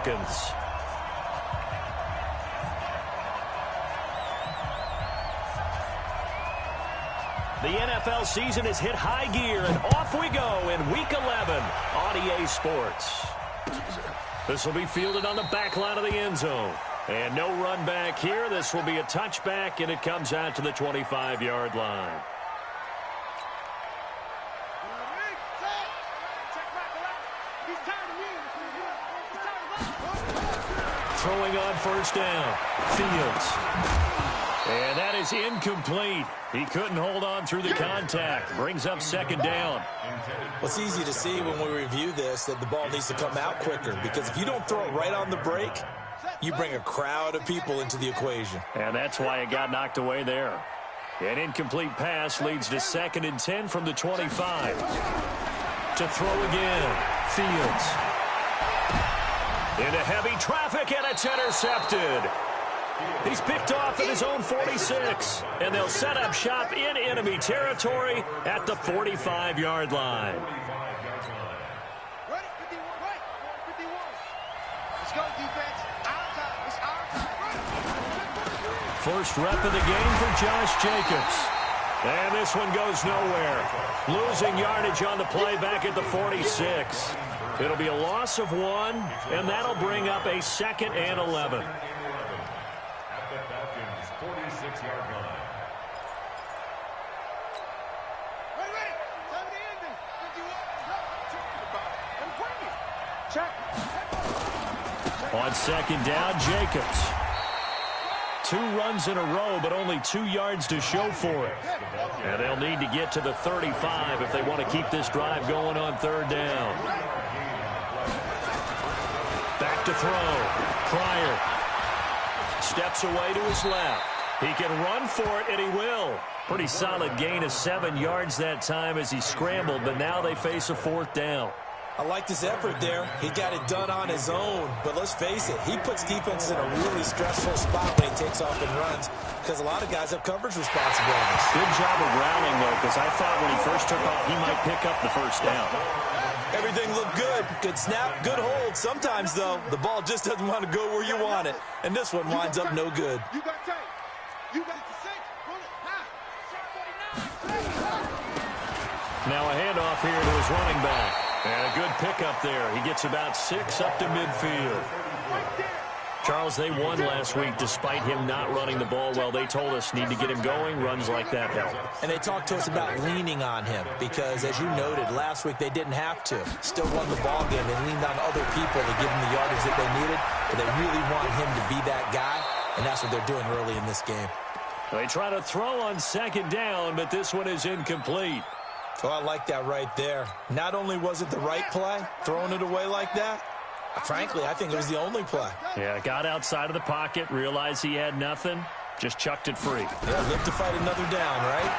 Falcons. The NFL season has hit high gear, and off we go in Week 11 on EA Sports. This will be fielded on the back line of the end zone. And no run back here. This will be a touchback, and it comes out to the 25-yard line. Throwing on first down. Fields. And that is incomplete. He couldn't hold on through the contact. Brings up second down. Well, it's easy to see when we review this that the ball needs to come out quicker, because if you don't throw it right on the break, you bring a crowd of people into the equation. And that's why it got knocked away there. An incomplete pass leads to 2nd and 10 from the 25. To throw again. Fields. Into heavy traffic, and it's intercepted. He's picked off at his own 46, and they'll set up shop in enemy territory at the 45-yard line. Let's go, defense. First rep of the game for Josh Jacobs. And this one goes nowhere. Losing yardage on the play back at the 46. It'll be a loss of 1, and that'll bring up a 2nd and 11. On second down, Jacobs. 2 runs in a row, but only 2 yards to show for it. And they'll need to get to the 35 if they want to keep this drive going on 3rd down. Back to throw. Pryor steps away to his left. He can run for it, and he will. Pretty solid gain of 7 yards that time as he scrambled, but now they face a 4th down. I like his effort there. He got it done on his own. But let's face it, he puts defenses in a really stressful spot when he takes off and runs, because a lot of guys have coverage responsibilities. Good job of rallying, though, because I thought when he first took off, he might pick up the 1st down. Everything looked good. Good snap, good hold. Sometimes, though, the ball just doesn't want to go where you want it. And this one winds up no good. You got tape. You got the 6. Now a handoff here to his running back. And a good pickup there. He gets about 6 up to midfield. Charles, they won last week despite him not running the ball well. They told us need to get him going. Runs like that help. And they talked to us about leaning on him because, as you noted, last week they didn't have to. Still won the ball game. They leaned on other people to give him the yardage that they needed. But they really want him to be that guy, and that's what they're doing early in this game. They try to throw on second down, but this one is incomplete. Oh, I like that right there. Not only was it the right play, throwing it away like that, frankly, I think it was the only play. Yeah, got outside of the pocket, realized he had nothing, just chucked it free. Yeah, live to fight another down, right?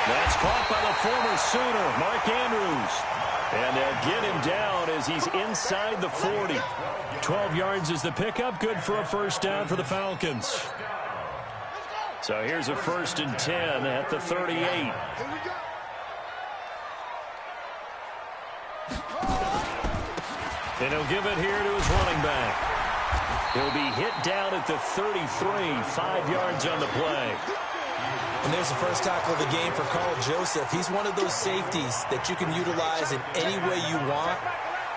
That's caught by the former Sooner, Mark Andrews. And they'll get him down as he's inside the 40. 12 yards is the pickup, good for a 1st down for the Falcons. So here's a 1st and 10 at the 38. And he'll give it here to his running back. He'll be hit down at the 33, 5 yards on the play. And there's the first tackle of the game for Carl Joseph. He's one of those safeties that you can utilize in any way you want.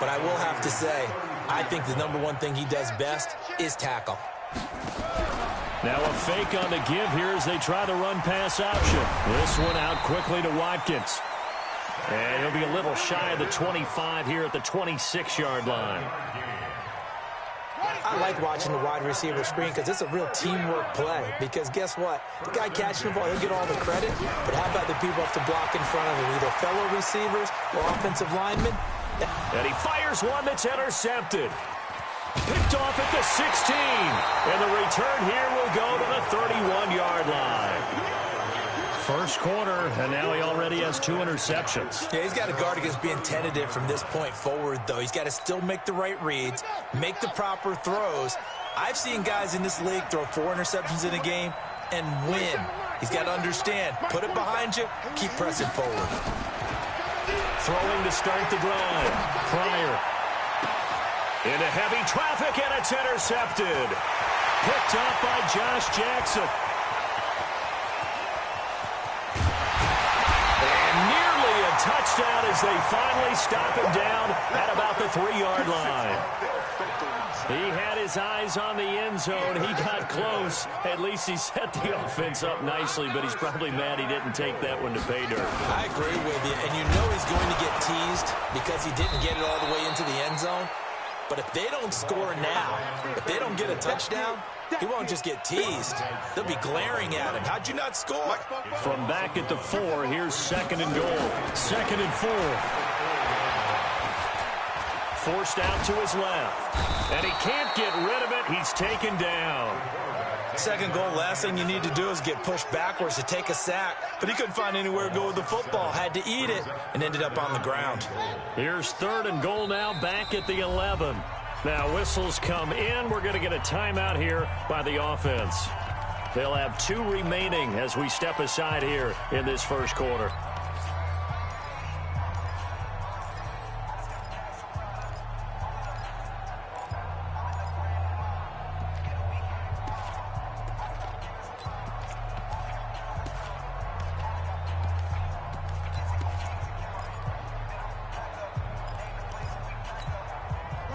But I will have to say, I think the #1 thing he does best is tackle. Now a fake on the give here as they try the run-pass option. This one out quickly to Watkins. And he'll be a little shy of the 25 here at the 26-yard line. I like watching the wide receiver screen because it's a real teamwork play. Because guess what? The guy catching the ball, he'll get all the credit. But how about the people have to block in front of him, either fellow receivers or offensive linemen? And he fires one that's intercepted. Picked off at the 16. And the return here will go to the 31-yard line. First quarter, and now he already has 2 interceptions. Yeah, he's got to guard against being tentative from this point forward, though. He's got to still make the right reads, make the proper throws. I've seen guys in this league throw 4 interceptions in a game and win. He's got to understand, put it behind you, keep pressing forward. Throwing to start the drive. Pryor. Into heavy traffic, and it's intercepted. Picked up by Josh Jackson. And nearly a touchdown as they finally stop him down at about the 3-yard line. He had his eyes on the end zone. He got close. At least he set the offense up nicely, but he's probably mad he didn't take that one to pay dirt. I agree with you, and you know he's going to get teased because he didn't get it all the way into the end zone. But if they don't score now, if they don't get a touchdown, he won't just get teased. They'll be glaring at him. How'd you not score? From back at the 4, here's 2nd and goal. 2nd and 4. Forced out to his left. And he can't get rid of it. He's taken down. 2nd goal, last thing you need to do is get pushed backwards to take a sack. But he couldn't find anywhere to go with the football. Had to eat it and ended up on the ground. Here's 3rd and goal now, back at the 11. Now whistles come in. We're going to get a timeout here by the offense. They'll have 2 remaining as we step aside here in this first quarter.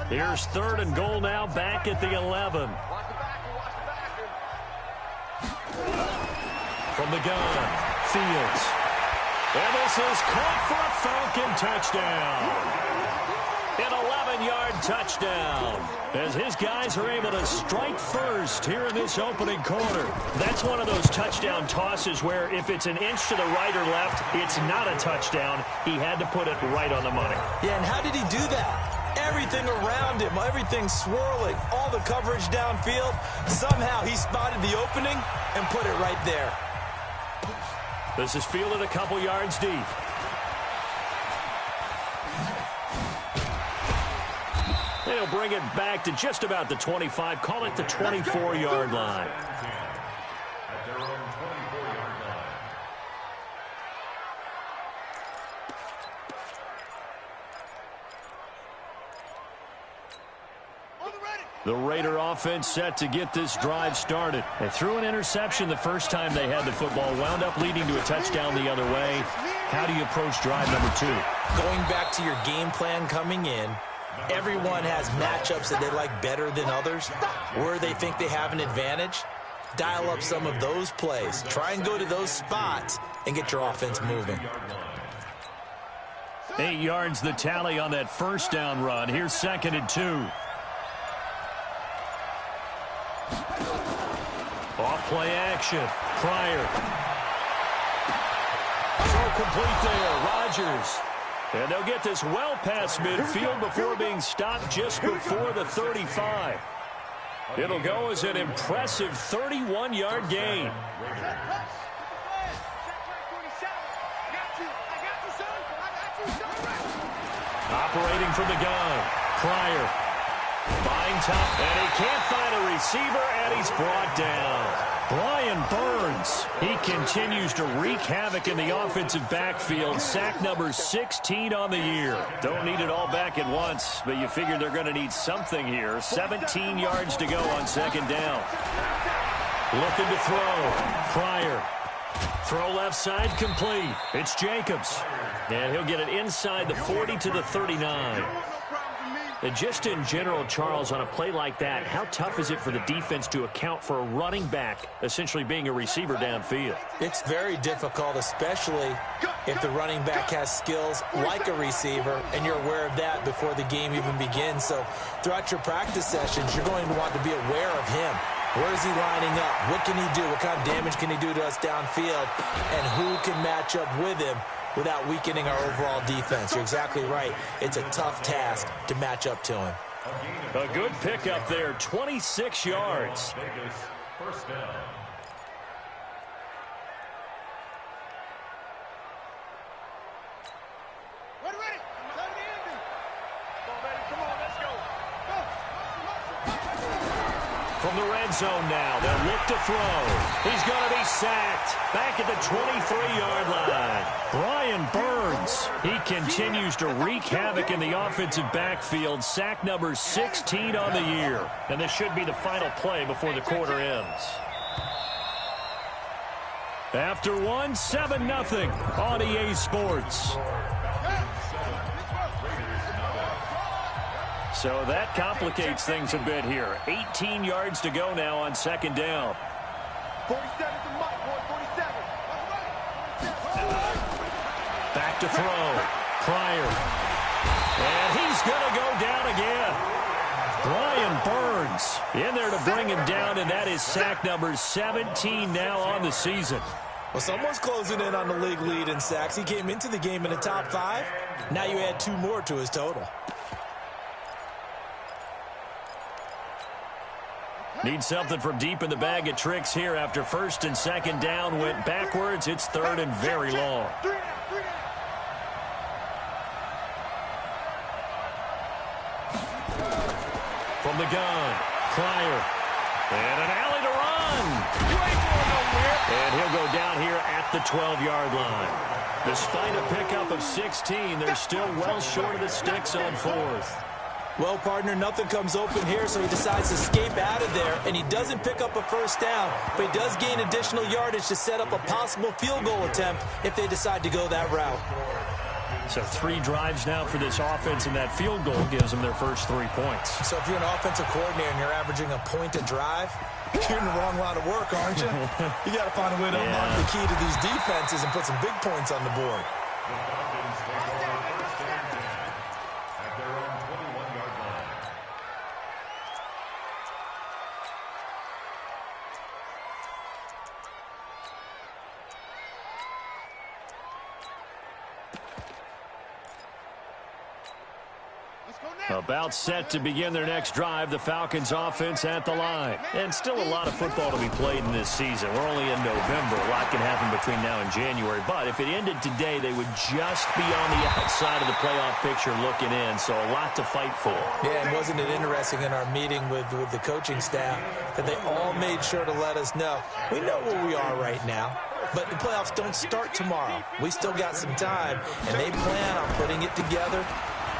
Here's 3rd and goal now, back at the 11. From the gun, Fields. And this is caught for a Falcon touchdown. An 11-yard touchdown. As his guys are able to strike first here in this opening quarter. That's one of those touchdown tosses where if it's an inch to the right or left, it's not a touchdown. He had to put it right on the money. Yeah, and how did he do that? Everything around him, everything swirling, all the coverage downfield. Somehow he spotted the opening and put it right there. This is fielded a couple yards deep. They'll bring it back to just about the 25. Call it the 24-yard line. The Raider offense set to get this drive started. They threw an interception the first time they had the football, wound up leading to a touchdown the other way. How do you approach drive number 2? Going back to your game plan coming in, everyone has matchups that they like better than others, where they think they have an advantage. Dial up some of those plays. Try and go to those spots and get your offense moving. 8 yards the tally on that first down run. Here's 2nd and 2. Off play action. Pryor. So complete there. Rodgers. And they'll get this well past midfield before being stopped just before the 35. It'll go as an impressive 31-yard gain. Operating from the gun. Pryor. Buying top, and he can't find a receiver, and he's brought down. Brian Burns, he continues to wreak havoc in the offensive backfield. Sack number 16 on the year. Don't need it all back at once, but you figure they're going to need something here. 17 yards to go on 2nd down. Looking to throw. Pryor. Throw left side complete. It's Jacobs. And he'll get it inside the 40 to the 39. And just in general, Charles, on a play like that, how tough is it for the defense to account for a running back essentially being a receiver downfield? It's very difficult, especially if the running back has skills like a receiver, and you're aware of that before the game even begins. So throughout your practice sessions, you're going to want to be aware of him. Where is he lining up? What can he do? What kind of damage can he do to us downfield? And who can match up with him without weakening our overall defense? You're exactly right. It's a tough task to match up to him. A good pickup there, 26 yards. First down. From the red zone now, they'll look to throw. He's going to be sacked back at the 23-yard line. Brian Burns, he continues to wreak havoc in the offensive backfield. Sack number 16 on the year. And this should be the final play before the quarter ends. After one, 7-0 on EA Sports. So that complicates things a bit here. 18 yards to go now on second down. 47 to Mike, boy, 47. Back to throw. Pryor. And he's going to go down again. Brian Burns in there to bring him down, and that is sack number 17 now on the season. Well, someone's closing in on the league lead in sacks. He came into the game in the top 5. Now you add 2 more to his total. Need something from deep in the bag of tricks here after first and second down went backwards. It's third and very long. From the gun, Pryor. And an alley to run. You ain't going nowhere. And he'll go down here at the 12-yard line. Despite a pickup of 16, they're still well short of the sticks on fourth. Well, partner, nothing comes open here, so he decides to escape out of there, and he doesn't pick up a first down, but he does gain additional yardage to set up a possible field goal attempt if they decide to go that route. So 3 drives now for this offense, and that field goal gives them their first 3 points. So if you're an offensive coordinator and you're averaging a point a drive, you're in the wrong line of work, aren't you? You got to find a way to unlock the key to these defenses and put some big points on the board. About set to begin their next drive, the Falcons offense at the line. And still a lot of football to be played in this season. We're only in November. A lot can happen between now and January. But if it ended today, they would just be on the outside of the playoff picture looking in. So a lot to fight for. Yeah, and wasn't it interesting in our meeting with the coaching staff that they all made sure to let us know, we know where we are right now, but the playoffs don't start tomorrow. We still got some time, and they plan on putting it together,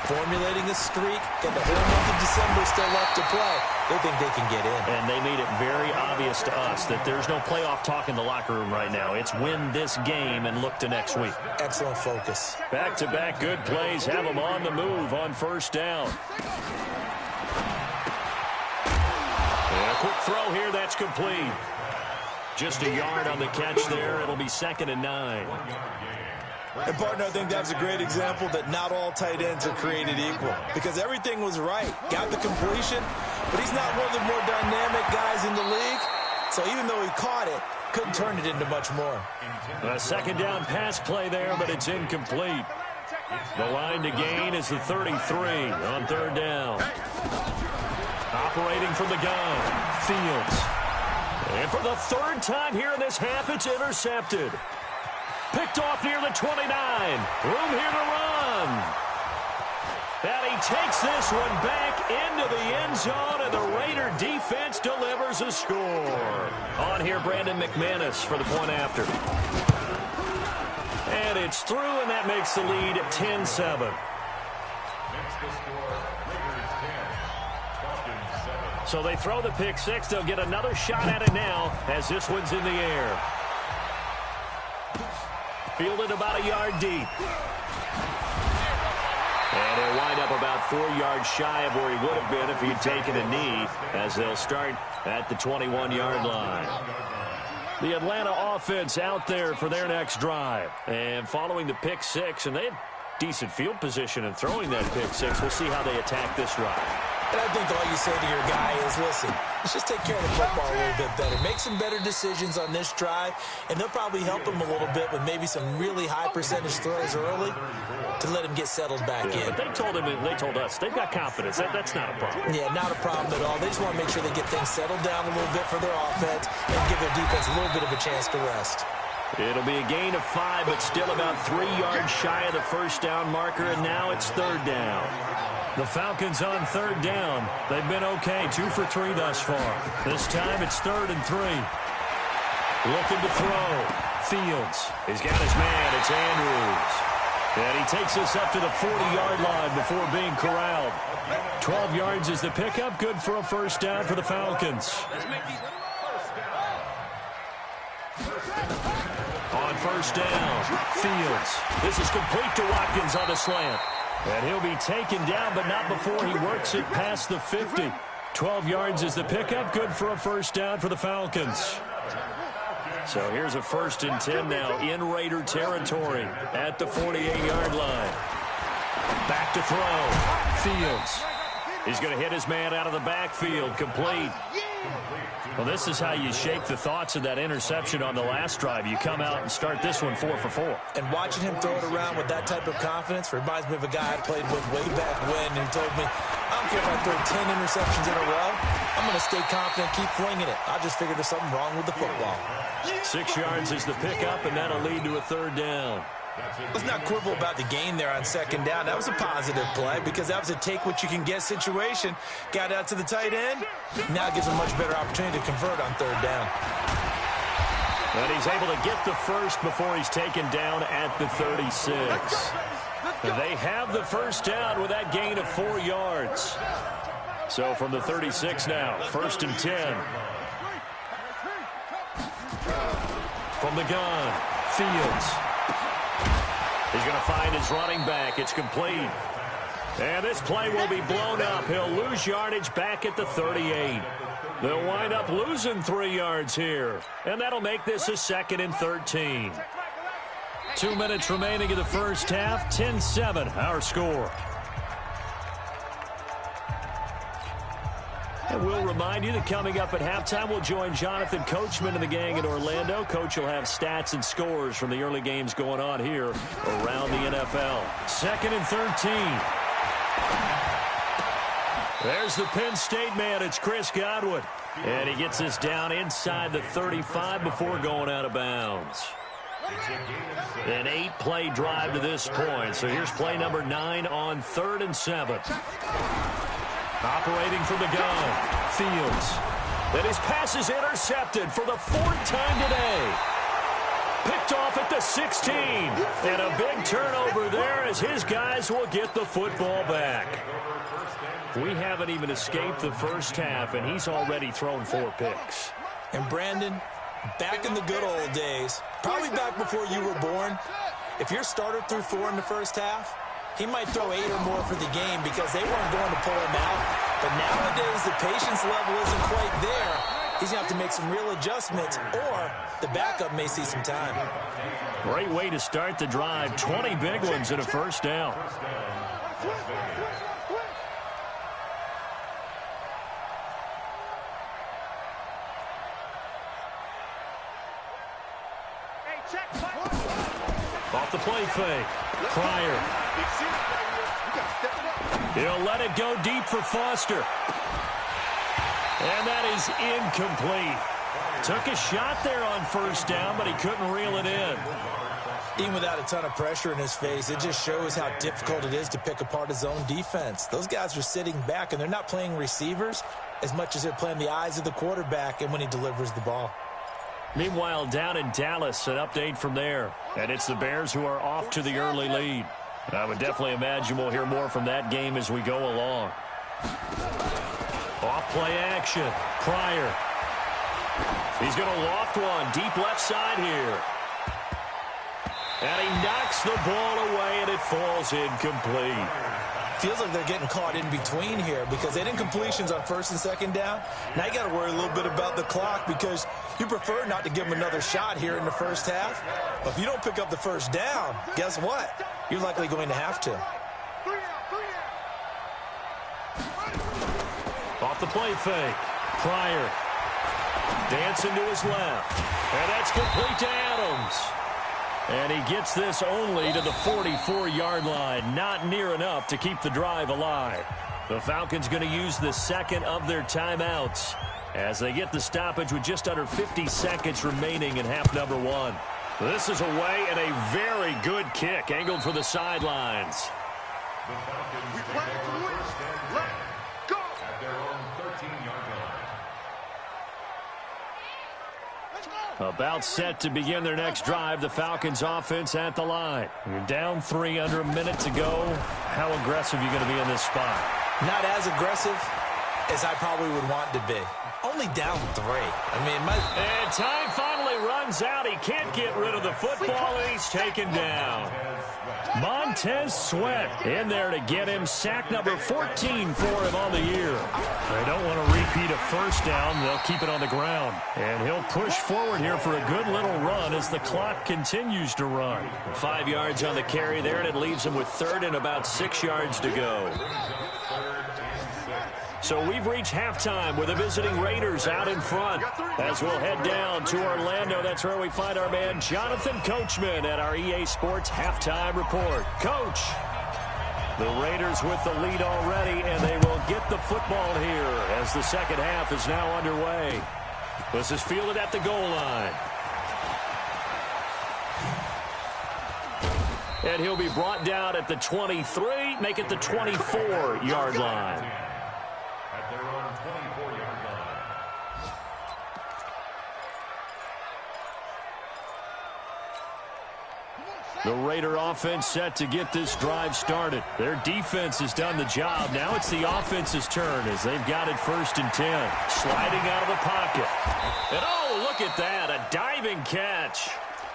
formulating a streak, got the whole month of December still left to play. They think they can get in. And they made it very obvious to us that there's no playoff talk in the locker room right now. It's win this game and look to next week. Excellent focus. Back-to-back good plays have them on the move on first down. And a quick throw here, that's complete. Just a yard on the catch there. It'll be 2nd and 9. And, partner, I think that's a great example that not all tight ends are created equal because everything was right. Got the completion, but he's not one of the more dynamic guys in the league. So even though he caught it, couldn't turn it into much more. A second down pass play there, but it's incomplete. The line to gain is the 33 on third down. Operating from the gun, Fields. And for the 3rd time here in this half, it's intercepted. Picked off near the 29. Room here to run. And he takes this one back into the end zone, and the Raider defense delivers a score. On here, Brandon McManus for the point after. And it's through, and that makes the lead 10-7. So they throw the pick 6. They'll get another shot at it now as this one's in the air. Fielded about a yard deep. And he'll wind up about 4 yards shy of where he would have been if he had taken a knee, as they'll start at the 21-yard line. The Atlanta offense out there for their next drive. And following the pick 6, and they had decent field position in throwing that pick 6. We'll see how they attack this drive. And I think all you say to your guy is, listen, let's just take care of the football a little bit better. Make some better decisions on this drive, and they'll probably help him a little bit with maybe some really high percentage throws early to let him get settled back in. But they told us they've got confidence. That's not a problem. Yeah, not a problem at all. They just want to make sure they get things settled down a little bit for their offense and give their defense a little bit of a chance to rest. It'll be a gain of 5, but still about 3 yards shy of the first down marker, and now it's 3rd down. The Falcons on third down. They've been okay, 2 for 3 thus far. This time it's 3rd and 3. Looking to throw. Fields. He's got his man. It's Andrews. And he takes this up to the 40-yard line before being corralled. 12 yards is the pickup. Good for a first down for the Falcons. On first down, Fields. This is complete to Watkins on the slant. And he'll be taken down, but not before he works it past the 50. 12 yards is the pickup. Good for a first down for the Falcons. So here's a 1st and 10 now in Raider territory at the 48-yard line. Back to throw. Fields. He's going to hit his man out of the backfield. Complete. Well, this is how you shake the thoughts of that interception on the last drive. You come out and start this one 4 for 4. And watching him throw it around with that type of confidence reminds me of a guy I played with way back when, and he told me, I don't care if I throw 10 interceptions in a row. I'm going to stay confident, keep flinging it. I just figured there's something wrong with the football. 6 yards is the pickup, and that'll lead to a 3rd down. Let's not quibble about the gain there on 2nd down. That was a positive play because that was a take-what-you-can-get situation. Got out to the tight end. Now gives him a much better opportunity to convert on 3rd down. But he's able to get the first before he's taken down at the 36. They have the first down with that gain of 4 yards. So from the 36 now, 1st and 10. From the gun, Fields. He's going to find his running back. It's complete. And this play will be blown up. He'll lose yardage back at the 38. They'll wind up losing 3 yards here. And that'll make this a 2nd and 13. 2 minutes remaining in the first half. 10-7, our score. And we'll remind you that coming up at halftime, we'll join Jonathan Coachman and the gang in Orlando. Coach will have stats and scores from the early games going on here around the NFL. 2nd and 13. There's the Penn State man. It's Chris Godwin. And he gets this down inside the 35 before going out of bounds. An 8-play drive to this point. So here's play number 9 on 3rd and 7. Operating from the gun, Fields. And his pass is intercepted for the 4th time today. Picked off at the 16. And a big turnover there as his guys will get the football back. We haven't even escaped the first half, and he's already thrown 4 picks. And Brandon, back in the good old days, probably back before you were born, if your starter threw 4 in the first half, he might throw 8 or more for the game because they weren't going to pull him out. But nowadays, the patience level isn't quite there. He's going to have to make some real adjustments, or the backup may see some time. Great way to start the drive. 20 big ones and a first down. Off the play fake. Pryor. He'll let it go deep for Foster. And that is incomplete. Took a shot there on first down, but he couldn't reel it in. Even without a ton of pressure in his face, it just shows how difficult it is to pick apart his own defense. Those guys are sitting back, and they're not playing receivers as much as they're playing the eyes of the quarterback and when he delivers the ball. Meanwhile, down in Dallas, an update from there. And it's the Bears who are off to the early lead. I would definitely imagine we'll hear more from that game as we go along. Off play action. Pryor. He's going to loft one deep left side here. And he knocks the ball away, and it falls incomplete. Feels like they're getting caught in between here because they didn't completions on 1st and 2nd down. Now you got to worry a little bit about the clock because you prefer not to give them another shot here in the first half. But if you don't pick up the first down, guess what? You're likely going to have to. Off the play fake. Pryor. Dancing to his left. And that's complete to Adams. And he gets this only to the 44-yard line. Not near enough to keep the drive alive. The Falcons going to use the 2nd of their timeouts as they get the stoppage with just under 50 seconds remaining in half number 1. This is away and a very good kick angled for the sidelines. We play to win. About set to begin their next drive, the Falcons offense at the line. You're down 3 under a minute to go. How aggressive are you going to be in this spot? Not as aggressive as I probably would want to be. Only down 3. And time finally runs out. He can't get rid of the football, and he's taken down. Montez Sweat in there to get him sack number 14 for him on the year. They don't want to repeat a first down. They'll keep it on the ground. And he'll push forward here for a good little run as the clock continues to run. 5 yards on the carry there, and it leaves him with 3rd and about 6 yards to go. So we've reached halftime with the visiting Raiders out in front. As we'll head down to Orlando, that's where we find our man Jonathan Coachman at our EA Sports Halftime Report. Coach, the Raiders with the lead already, and they will get the football here as the second half is now underway. This is fielded at the goal line. And he'll be brought down at the 23, make it the 24-yard line. The Raider offense set to get this drive started. Their defense has done the job. Now it's the offense's turn as they've got it 1st and 10. Sliding out of the pocket. And oh, look at that, a diving catch.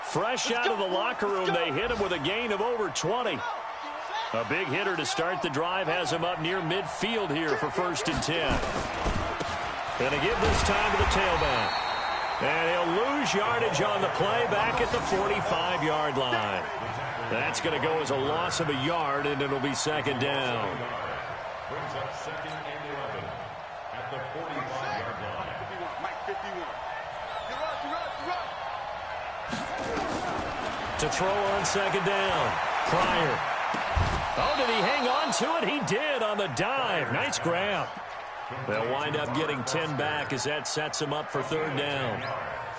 Fresh out of the locker room, they hit him with a gain of over 20. A big hitter to start the drive has him up near midfield here for 1st and 10. Going to give this time to the tailback. And he'll lose yardage on the play back at the 45-yard line. That's going to go as a loss of a yard, and it'll be 2nd down. Brings up 2nd and 11 at the 45-yard line. 51, Mike 51. To throw on 2nd down. Pryor. Oh, did he hang on to it? He did on the dive. Nice grab. They'll wind up getting 10 back as that sets him up for 3rd down.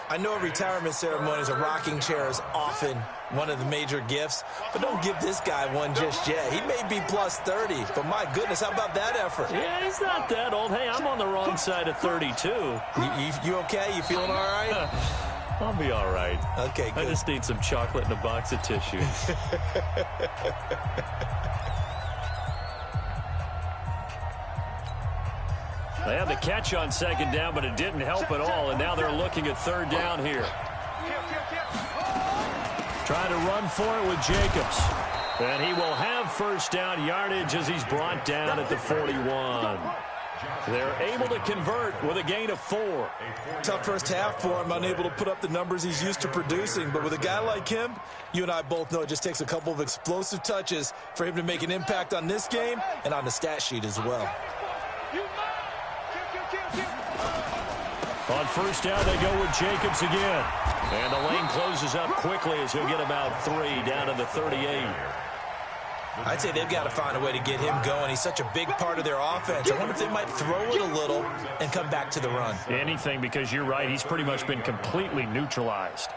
I know retirement ceremonies, a rocking chair is often one of the major gifts, but don't give this guy one just yet. He may be plus 30, but my goodness, how about that effort? Yeah, he's not that old. Hey, I'm on the wrong side of 32. You okay? You feeling all right? I'll be all right. Okay, good. I just need some chocolate and a box of tissues. They had the catch on 2nd down, but it didn't help at all, and now they're looking at 3rd down here. Trying to run for it with Jacobs. And he will have 1st down yardage as he's brought down at the 41. They're able to convert with a gain of 4. Tough first half for him, unable to put up the numbers he's used to producing. But with a guy like him, you and I both know it just takes a couple of explosive touches for him to make an impact on this game and on the stat sheet as well. On 1st down, they go with Jacobs again. And the lane closes up quickly as he'll get about 3 down to the 38. I'd say they've got to find a way to get him going. He's such a big part of their offense. I wonder if they might throw it a little and come back to the run. Anything, because you're right. He's pretty much been completely neutralized.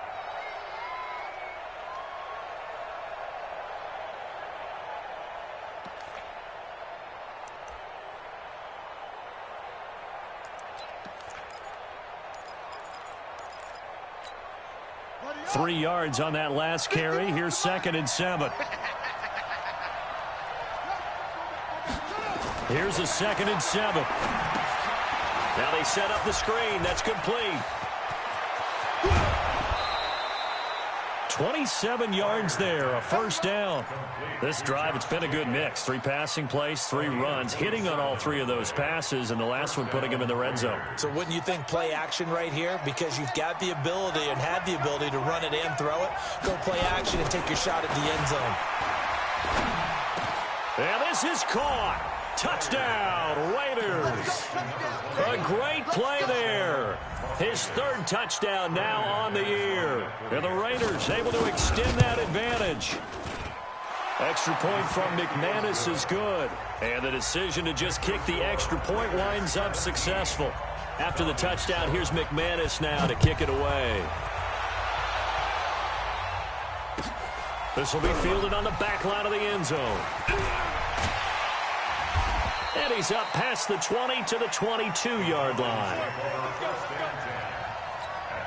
Three yards on that last carry. Here's 2nd and 7. Here's a 2nd and 7. Now they set up the screen. That's complete. 27 yards there, a 1st down. This drive, it's been a good mix. 3 passing plays, 3 runs, hitting on all 3 of those passes, and the last one putting him in the red zone. So wouldn't you think play action right here? Because you've got the ability and had the ability to run it and throw it. Go play action and take your shot at the end zone. And this is caught. Touchdown, Raiders. A great play there. His 3rd touchdown now on the year. And the Raiders able to extend that advantage. Extra point from McManus is good. And the decision to just kick the extra point winds up successful. After the touchdown, here's McManus now to kick it away. This will be fielded on the back line of the end zone. And he's up past the 20 to the 22-yard line. At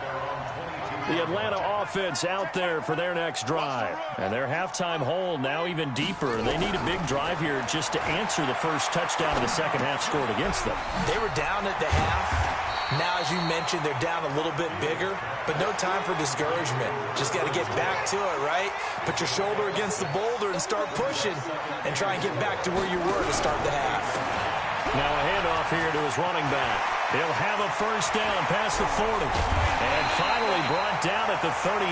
their own 22. The Atlanta offense out there for their next drive. And their halftime hole now even deeper. They need a big drive here just to answer the first touchdown of the second half scored against them. They were down at the half. Now, as you mentioned, they're down a little bit bigger, but no time for discouragement. Just got to get back to it, right? Put your shoulder against the boulder and start pushing and try and get back to where you were to start the half. Now a handoff here to his running back. He'll have a first down past the 40. And finally brought down at the 38.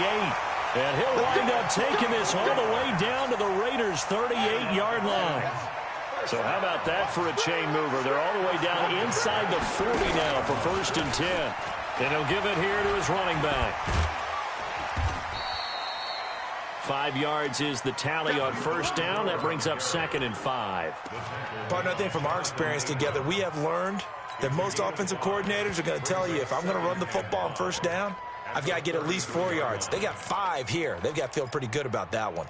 And he'll wind up taking this all the way down to the Raiders' 38-yard line. So how about that for a chain mover? They're all the way down inside the 40 now for 1st and 10. And he'll give it here to his running back. 5 yards is the tally on first down. That brings up 2nd and 5. Partner, I think from our experience together, we have learned that most offensive coordinators are going to tell you, if I'm going to run the football on first down, I've got to get at least 4 yards. They got 5 here. They've got to feel pretty good about that one.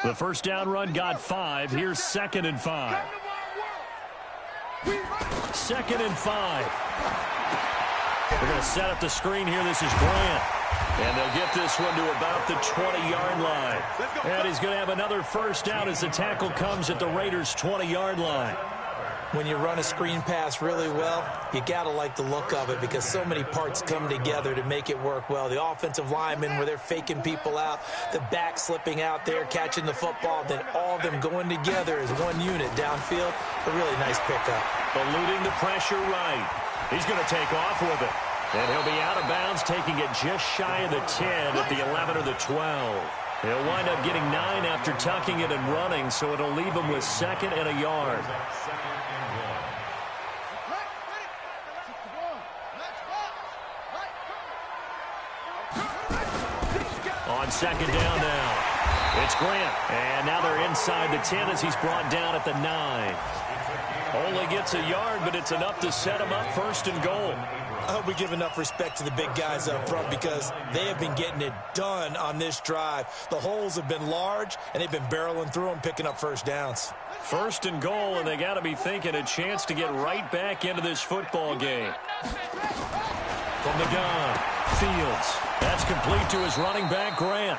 The first down run got 5. Here's 2nd and 5. 2nd and 5. They're going to set up the screen here. This is Grant. And they'll get this one to about the 20-yard line. And he's going to have another first down as the tackle comes at the Raiders' 20-yard line. When you run a screen pass really well, you got to like the look of it because so many parts come together to make it work well. The offensive linemen, where they're faking people out, the back slipping out there, catching the football, then all of them going together as one unit downfield. A really nice pickup. Eluding the pressure right. He's going to take off with it. And he'll be out of bounds, taking it just shy of the 10 at the 11 or the 12. He'll wind up getting 9 after tucking it and running, so it'll leave him with 2nd and a yard. On 2nd down now, it's Grant. And now they're inside the 10 as he's brought down at the 9. Only gets a yard, but it's enough to set him up 1st and goal. I hope we give enough respect to the big guys up front because they have been getting it done on this drive. The holes have been large, and they've been barreling through them, picking up first downs. 1st and goal, and they got to be thinking a chance to get right back into this football game. From the gun, Fields. That's complete to his running back, Grant.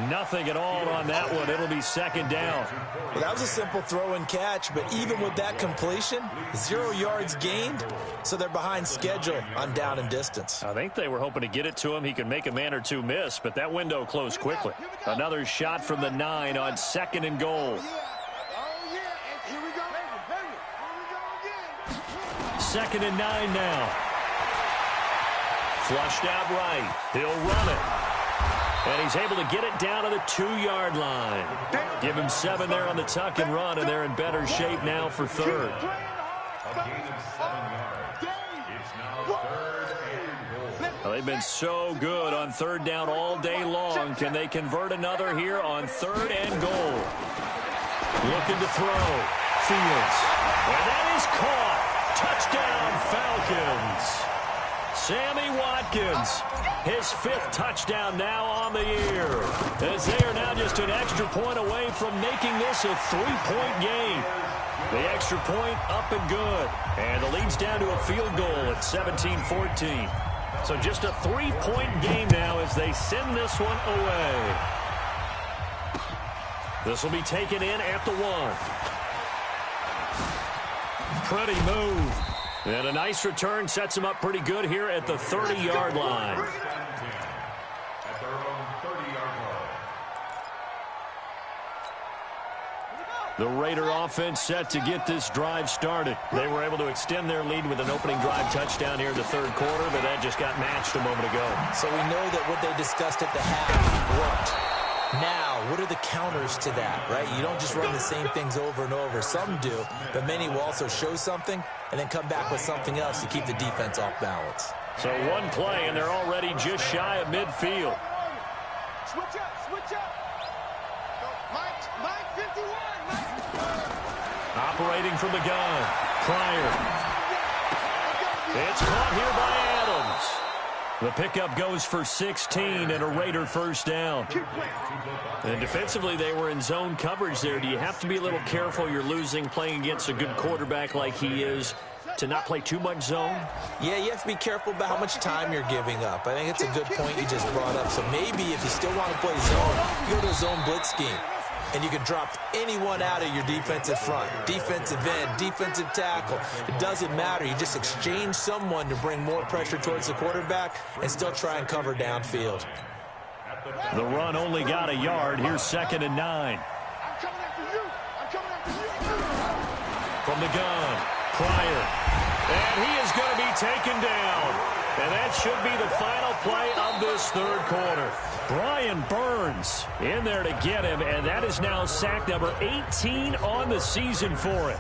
Nothing at all on that one. It'll be 2nd down. Well, that was a simple throw and catch, but even with that completion, 0 yards gained, so they're behind schedule on down and distance. I think they were hoping to get it to him. He could make a man or two miss, but that window closed quickly. Another shot from the 9 on 2nd and goal. 2nd and 9 now. Flushed out right. He'll run it. And he's able to get it down to the 2-yard line. Give him 7 there on the tuck and run, and they're in better shape now for 3rd. Well, they've been so good on 3rd down all day long. Can they convert another here on 3rd and goal? Looking to throw. Fields. And that is caught. Touchdown, Falcons. Sammy Watkins, his 5th touchdown now on the year, as they are now just an extra point away from making this a 3-point game. The extra point up and good, and the lead's down to a field goal at 17-14. So just a 3-point game now as they send this one away. This will be taken in at the 1. Pretty move. And a nice return sets him up pretty good here at the 30-yard line. At their own 30-yard line. The Raider offense set to get this drive started. They were able to extend their lead with an opening drive touchdown here in the 3rd quarter, but that just got matched a moment ago. So we know that what they discussed at the half worked. Now, what are the counters to that, right? You don't just run the same things over and over. Some do, but many will also show something and then come back with something else to keep the defense off balance. So 1 play, and they're already just shy of midfield. Switch up. Mike 51. Operating from the gun. Pryor. It's caught here by Adams. The pickup goes for 16 and a Raider first down. And defensively, they were in zone coverage there. Do you have to be a little careful? You're losing playing against a good quarterback like he is to not play too much zone? Yeah, you have to be careful about how much time you're giving up. I think it's a good point you just brought up. So maybe if you still want to play zone, you go to a zone blitz scheme. And you can drop anyone out of your defensive front. Defensive end, defensive tackle. It doesn't matter. You just exchange someone to bring more pressure towards the quarterback and still try and cover downfield. The run only got a yard. Here's 2nd and 9. From the gun, Pryor. And he is going to be taken down. And that should be the final play of this third quarter. Brian Burns in there to get him, and that is now sack number 18 on the season for him.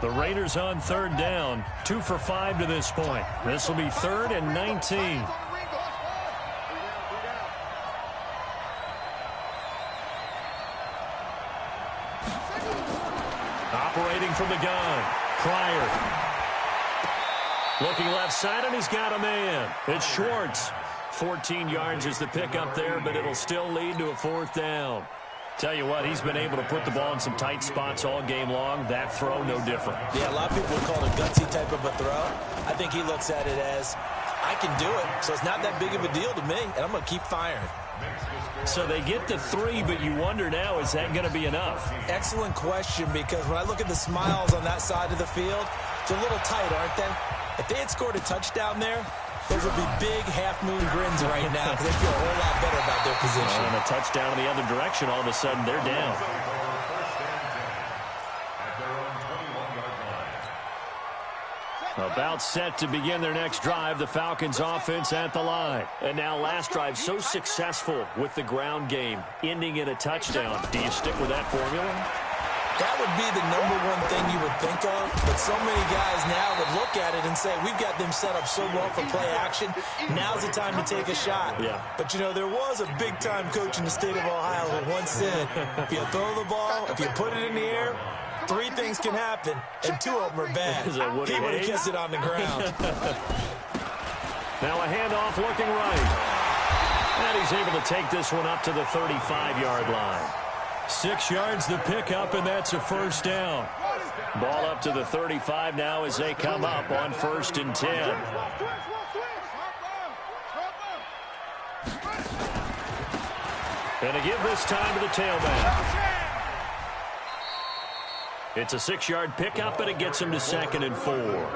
The Raiders on 3rd down, 2 for 5 to this point. This will be 3rd and 19. Operating from the gun, Pryor. Looking left side, and he's got a man. It's Schwartz. 14 yards is the pickup there, but it'll still lead to a 4th down. Tell you what, he's been able to put the ball in some tight spots all game long. That throw, no different. Yeah, a lot of people would call it a gutsy type of a throw. I think he looks at it as, I can do it, so it's not that big of a deal to me, and I'm going to keep firing. So they get to 3, but you wonder now, is that going to be enough? Excellent question, because when I look at the smiles on that side of the field, they're a little tight, aren't they? If they had scored a touchdown there, those would be big half-moon grins right now because they feel a whole lot better about their position. And a touchdown in the other direction, all of a sudden they're down. About set to begin their next drive, the Falcons offense at the line. And now last drive so successful with the ground game, ending in a touchdown. Do you stick with that formula? That would be the #1 thing you would think of, but so many guys now would look at it and say, we've got them set up so well for play action, now's the time to take a shot. Yeah. But, you know, there was a big-time coach in the state of Ohio who once said, if you throw the ball, if you put it in the air, 3 things can happen, and 2 of them are bad. Is that what he would have kissed it on the ground. Now a handoff looking right. And he's able to take this one up to the 35-yard line. 6 yards the pickup, and that's a 1st down. Ball up to the 35 now as they come up on 1st and 10. And to give this time to the tailback. It's a 6-yard pickup, and it gets him to 2nd and 4.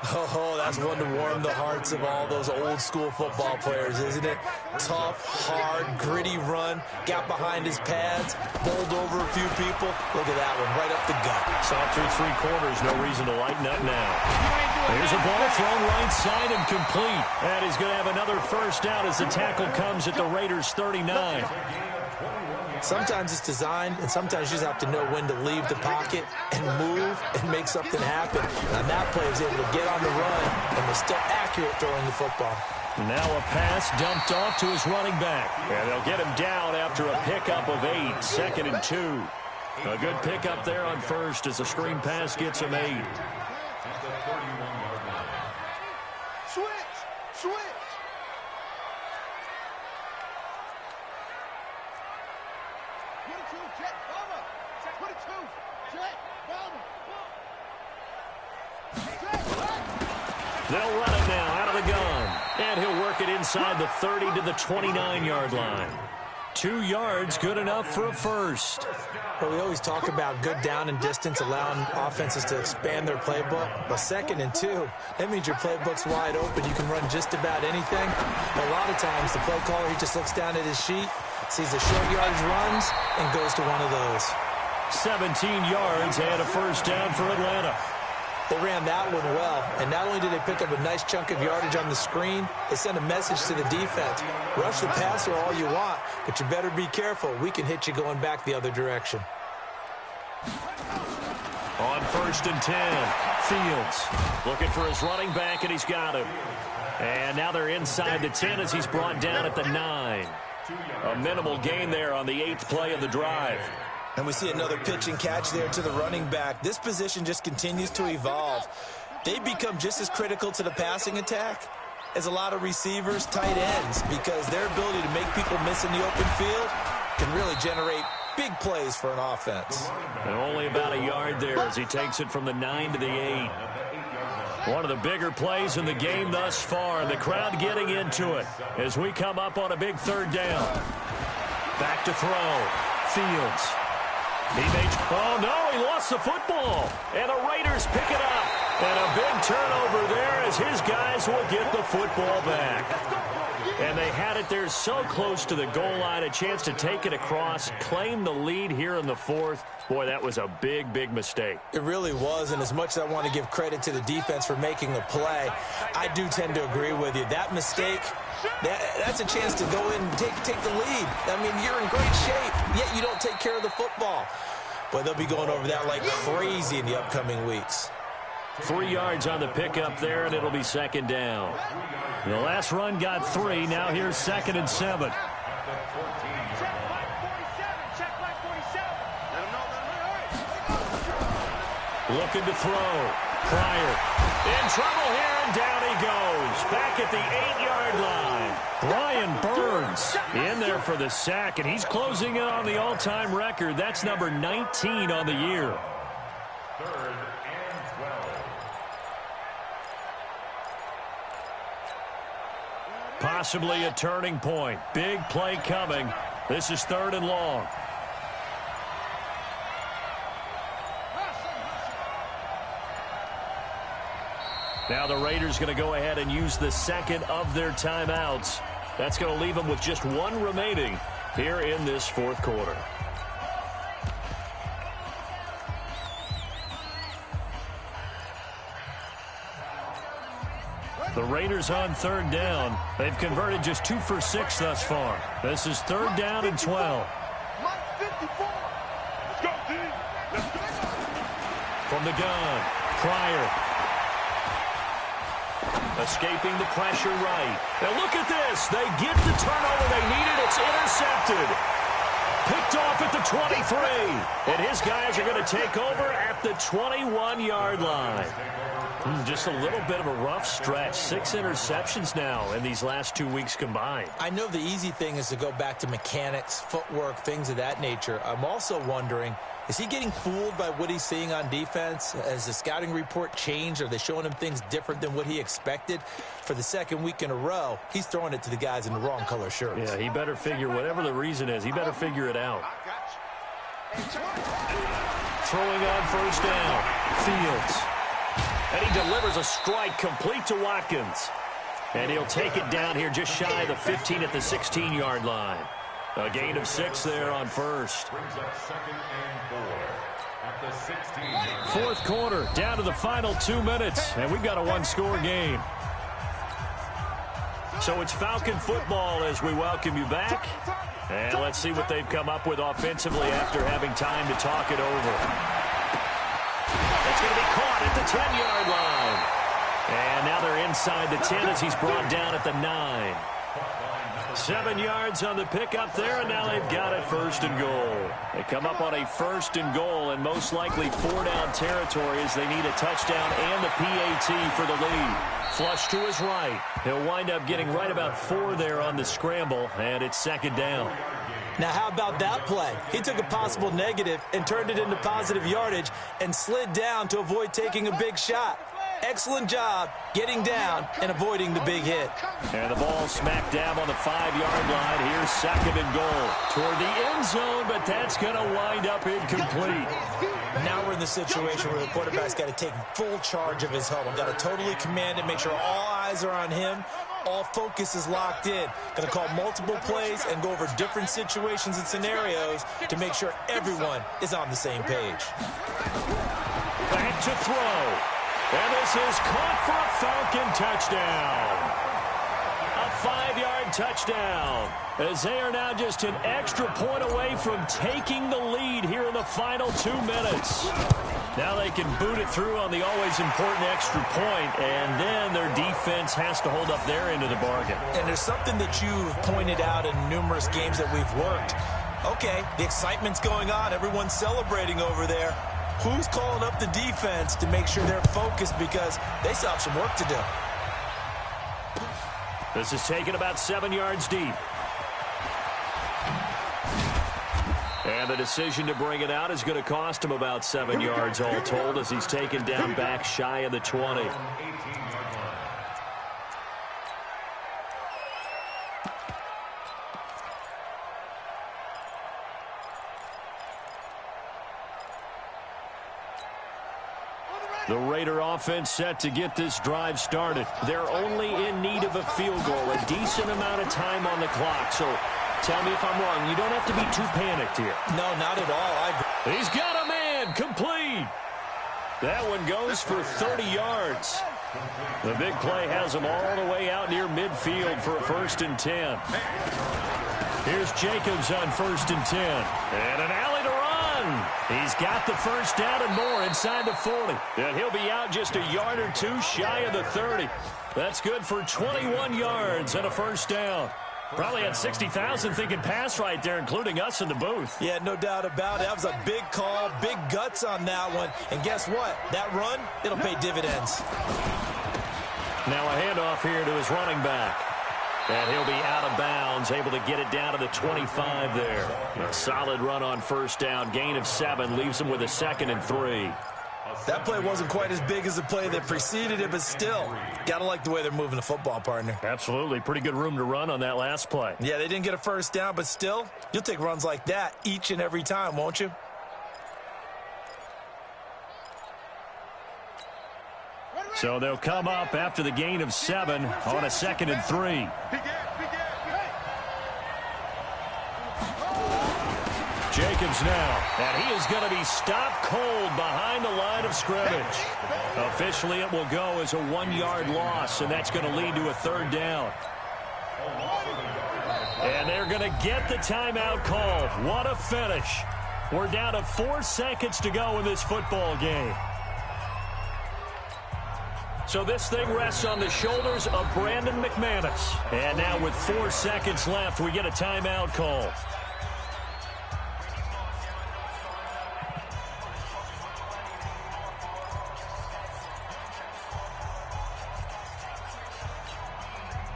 Oh, that's one to warm the hearts of all those old-school football players, isn't it? Tough, hard, gritty run, got behind his pads, bowled over a few people. Look at that one, right up the gut. Saw through 3 quarters, no reason to lighten up now. Here's a ball thrown right side and complete. And he's going to have another 1st down as the tackle comes at the Raiders' 39. Sometimes it's designed, and sometimes you just have to know when to leave the pocket and move and make something happen. And on that play, he was able to get on the run and was still accurate throwing the football. Now a pass dumped off to his running back. And they'll get him down after a pickup of 8, 2nd and 2. A good pickup there on 1st as the screen pass gets him 8. Switch! They'll run it now out of the gun. And he'll work it inside the 30 to the 29-yard line. 2 yards, good enough for a 1st. Well, we always talk about good down and distance, allowing offenses to expand their playbook. But 2nd and 2, that means your playbook's wide open. You can run just about anything. But a lot of times, the play caller, he just looks down at his sheet, sees the short yardage runs, and goes to one of those. 17 yards and a 1st down for Atlanta. They ran that one well, and not only did they pick up a nice chunk of yardage on the screen, they sent a message to the defense. Rush the passer all you want, but you better be careful. We can hit you going back the other direction. On 1st and 10, Fields looking for his running back, and he's got him. And now they're inside the 10 as he's brought down at the 9. A minimal gain there on the 8th play of the drive. And we see another pitch and catch there to the running back. This position just continues to evolve. They become just as critical to the passing attack as a lot of receivers, tight ends, because their ability to make people miss in the open field can really generate big plays for an offense. And only about a yard there as he takes it from the 9 to the 8. One of the bigger plays in the game thus far, and the crowd getting into it as we come up on a big third down. Back to throw. Fields. Oh, no, he lost the football. And the Raiders pick it up. And a big turnover there as his guys will get the football back. And they had it there so close to the goal line, a chance to take it across, claim the lead here in the fourth. Boy, that was a big, big mistake. It really was, and as much as I want to give credit to the defense for making the play, I do tend to agree with you. That mistake, that's a chance to go in and take the lead. I mean, you're in great shape, yet you don't take care of the football. But they'll be going over that like crazy in the upcoming weeks. 3 yards on the pickup there, and it'll be second down. The last run got 3. Now here's 2nd and 7. Looking to throw. Pryor in trouble here, and down he goes. Back at the 8-yard line. Brian Burns in there for the sack, and he's closing in on the all-time record. That's number 19 on the year. 3rd and 12. Possibly a turning point. Big play coming. This is 3rd and long. Now the Raiders going to go ahead and use the second of their timeouts. That's going to leave them with just 1 remaining here in this fourth quarter. The Raiders on 3rd down. They've converted just 2 for 6 thus far. This is 3rd down and 12. From the gun, Pryor. Escaping the pressure right. Now look at this. They get the turnover they needed. It's intercepted. Picked off at the 23. And his guys are going to take over at the 21-yard line. Just a little bit of a rough stretch. 6 interceptions now in these last 2 weeks combined. I know the easy thing is to go back to mechanics, footwork, things of that nature. I'm also wondering, is he getting fooled by what he's seeing on defense? Has the scouting report changed? Are they showing him things different than what he expected? For the 2nd week in a row, he's throwing it to the guys in the wrong color shirts. Yeah, he better figure, whatever the reason is, he better figure it out. Throwing on 1st down. Fields. And he delivers a strike complete to Watkins. And he'll take it down here just shy of the 15 at the 16-yard line. A gain of 6 there on 1st. Brings up 2nd and 4 at the 16. Fourth quarter, down to the final 2 minutes, and we've got a 1-score game. So it's Falcon football as we welcome you back. And let's see what they've come up with offensively after having time to talk it over. That's going to be caught at the 10-yard line. And now they're inside the 10 as he's brought down at the 9. 7 yards on the pickup there, and now they've got it 1st and goal. They come up on a 1st and goal, and most likely 4-down territory as they need a touchdown and the PAT for the lead. Flush to his right. He'll wind up getting right about 4 there on the scramble, and it's 2nd down. Now, how about that play? He took a possible negative and turned it into positive yardage and slid down to avoid taking a big shot. Excellent job getting down and avoiding the big hit. And the ball smack dab on the 5-yard line. Here's 2nd and goal toward the end zone, but that's going to wind up incomplete. Now we're in the situation where the quarterback's got to take full charge of his helmet. Got to totally command it, make sure all eyes are on him. All focus is locked in. Going to call multiple plays and go over different situations and scenarios to make sure everyone is on the same page. Back to throw. And this is caught for a Falcon touchdown. A 5-yard touchdown. As they are now just an extra point away from taking the lead here in the final 2 minutes. Now they can boot it through on the always important extra point, and then their defense has to hold up their end of the bargain. And there's something that you've pointed out in numerous games that we've worked. Okay, the excitement's going on. Everyone's celebrating over there. Who's calling up the defense to make sure they're focused because they still have some work to do? This is taken about 7 yards deep. And the decision to bring it out is going to cost him about 7 yards all told as he's taken down back shy of the 20. The Raider offense set to get this drive started. They're only in need of a field goal, a decent amount of time on the clock. So tell me if I'm wrong. You don't have to be too panicked here. No, not at all. He's got a man. Complete. That one goes for 30 yards. The big play has him all the way out near midfield for a 1st and 10. Here's Jacobs on 1st and 10. And an alley to run. He's got the first down and more inside the 40. And he'll be out just a yard or two shy of the 30. That's good for 21 yards and a 1st down. Probably had 60,000 thinking pass right there, including us in the booth. Yeah, no doubt about it. That was a big call, big guts on that one. And guess what? That run, it'll pay dividends. Now a handoff here to his running back. And he'll be out of bounds, able to get it down to the 25 there. A solid run on 1st down. Gain of 7 leaves him with a 2nd and 3. That play wasn't quite as big as the play that preceded it, but still, got to like the way they're moving the football, partner. Absolutely. Pretty good room to run on that last play. Yeah, they didn't get a 1st down, but still, you'll take runs like that each and every time, won't you? So they'll come up after the gain of 7 on a 2nd and 3. Jacobs now, and he is going to be stopped cold behind the line of scrimmage. Officially, it will go as a 1-yard loss, and that's going to lead to a 3rd down. And they're going to get the timeout called. What a finish. We're down to 4 seconds to go in this football game. So this thing rests on the shoulders of Brandon McManus. And now with 4 seconds left, we get a timeout call.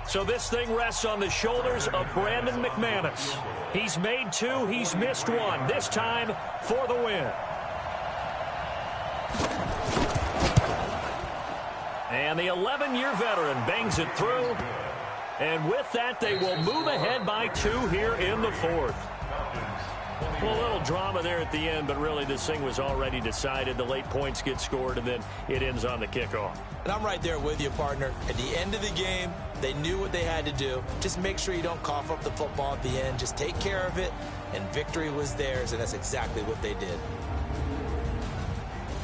So this thing rests on the shoulders of Brandon McManus. He's made 2, he's missed 1. This time for the win. And the 11-year veteran bangs it through. And with that, they will move ahead by 2 here in the 4th. Well, a little drama there at the end, but really this thing was already decided. The late points get scored, and then it ends on the kickoff. And I'm right there with you, partner. At the end of the game, they knew what they had to do. Just make sure you don't cough up the football at the end. Just take care of it, and victory was theirs, and that's exactly what they did.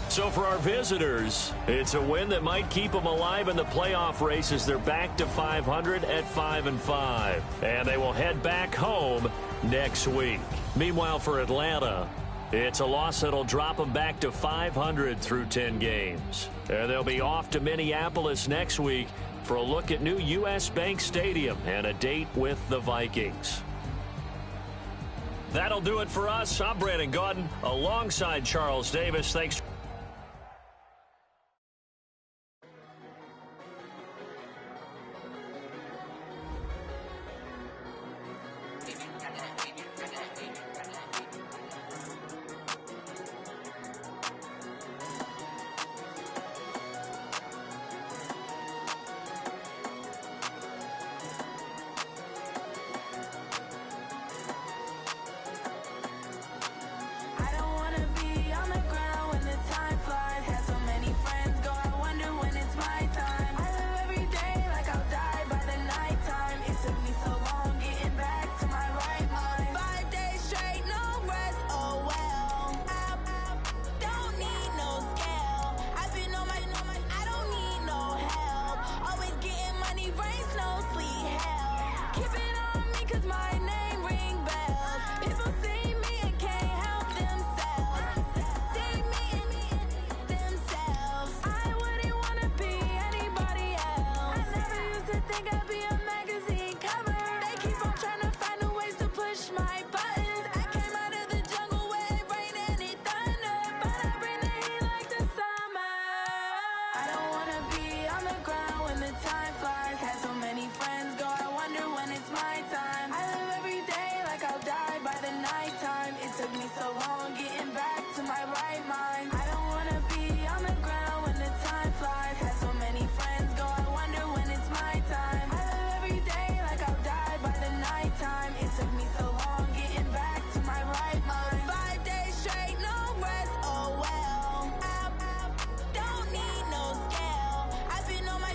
So for our visitors, it's a win that might keep them alive in the playoff race as they're back to 500 at 5-5. And they will head back home next week. Meanwhile, for Atlanta, it's a loss that'll drop them back to 500 through 10 games. And they'll be off to Minneapolis next week for a look at new U.S. Bank Stadium and a date with the Vikings. That'll do it for us. I'm Brandon Gaudin alongside Charles Davis. Thanks. Time flies, had so many friends go, I wonder when it's my time. I live It took me so long getting back to my right mind. 5 days straight, no rest, oh well. I don't need no scale. I've been on my,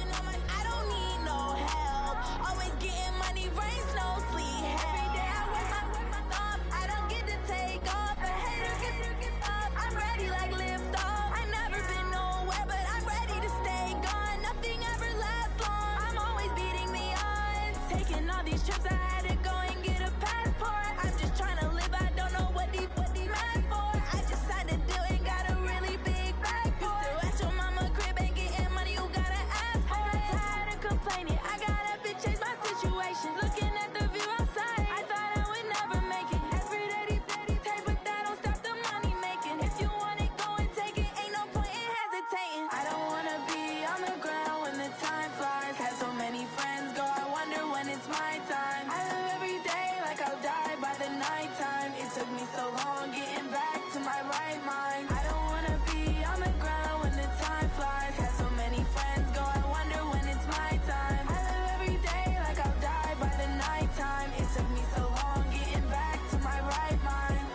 I don't need no help. Always getting money, rain, snow, sleet, every day I work my thumb. I don't get to take off. A hater gets up. I'm ready like lift off. I never been nowhere, but I'm ready to stay gone. Nothing ever lasts long. I'm always beating the odds. Taking all these trips, I had to go and get a passport. I'm just trying to live. I don't know what the mad for. I just signed a deal and got a really big bag for it. You still at your mama crib and getting money, you gotta ask for it. I got tired of complaining. I got up and changed my situation. Looking at the view outside, I thought I would never make it. Every day they take, but that don't stop the money making. If you want it, go and take it. Ain't no point in hesitating. I don't wanna be on the ground when the time flies. Had so many friends go, I wonder when it's my time. I live every day like I'll die by the nighttime. It took me so long getting back to my right mind. I don't wanna be on the ground when the time flies. Had so many friends go, I wonder when it's my time. I live every day like I'll die by the nighttime. It took me so long getting back to my right mind.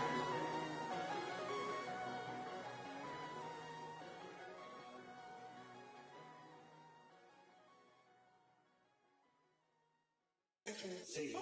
See.